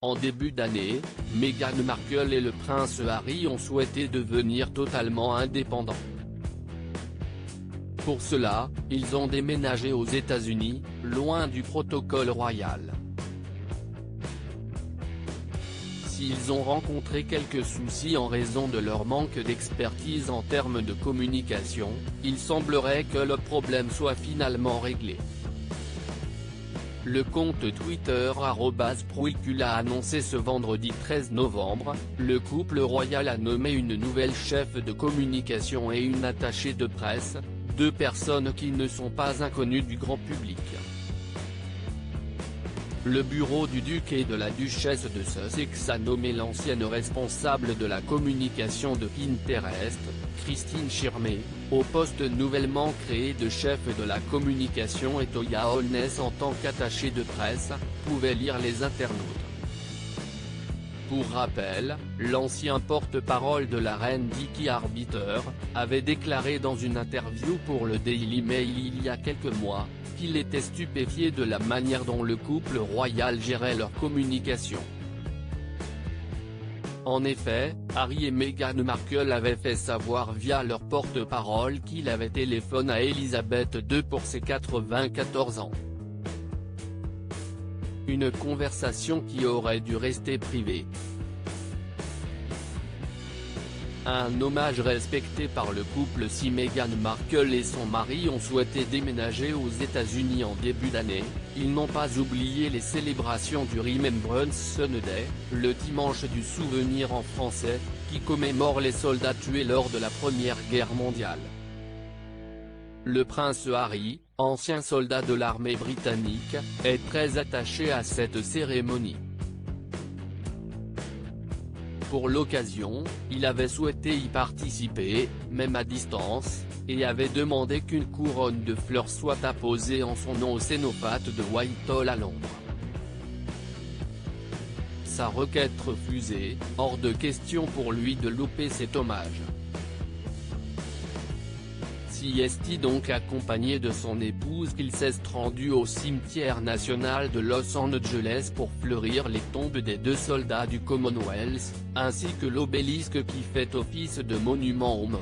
En début d'année, Meghan Markle et le prince Harry ont souhaité devenir totalement indépendants. Pour cela, ils ont déménagé aux États-Unis, loin du protocole royal. S'ils ont rencontré quelques soucis en raison de leur manque d'expertise en termes de communication, il semblerait que le problème soit finalement réglé. Le compte Twitter @Prouikul a annoncé ce vendredi 13 novembre, le couple royal a nommé une nouvelle chef de communication et une attachée de presse, deux personnes qui ne sont pas inconnues du grand public. Le bureau du duc et de la duchesse de Sussex a nommé l'ancienne responsable de la communication de Pinterest, Christine Schirmer, au poste nouvellement créé de chef de la communication et Toya Holness en tant qu'attachée de presse, pouvaient lire les internautes. Pour rappel, l'ancien porte-parole de la reine Vicky Arbiter, avait déclaré dans une interview pour le Daily Mail il y a quelques mois, qu'il était stupéfié de la manière dont le couple royal gérait leur communication. En effet, Harry et Meghan Markle avaient fait savoir via leur porte-parole qu'il avait téléphoné à Elisabeth II pour ses 94 ans. Une conversation qui aurait dû rester privée. Un hommage respecté par le couple si Meghan Markle et son mari ont souhaité déménager aux États-Unis en début d'année, ils n'ont pas oublié les célébrations du Remembrance Sunday, le dimanche du souvenir en français, qui commémore les soldats tués lors de la Première Guerre mondiale. Le prince Harry, ancien soldat de l'armée britannique, est très attaché à cette cérémonie. Pour l'occasion, il avait souhaité y participer, même à distance, et avait demandé qu'une couronne de fleurs soit apposée en son nom au cénopathe de Whitehall à Londres. Sa requête refusée, hors de question pour lui de louper cet hommage. S'y est-il donc accompagné de son épouse qu'il s'est rendu au cimetière national de Los Angeles pour fleurir les tombes des deux soldats du Commonwealth, ainsi que l'obélisque qui fait office de monument aux morts.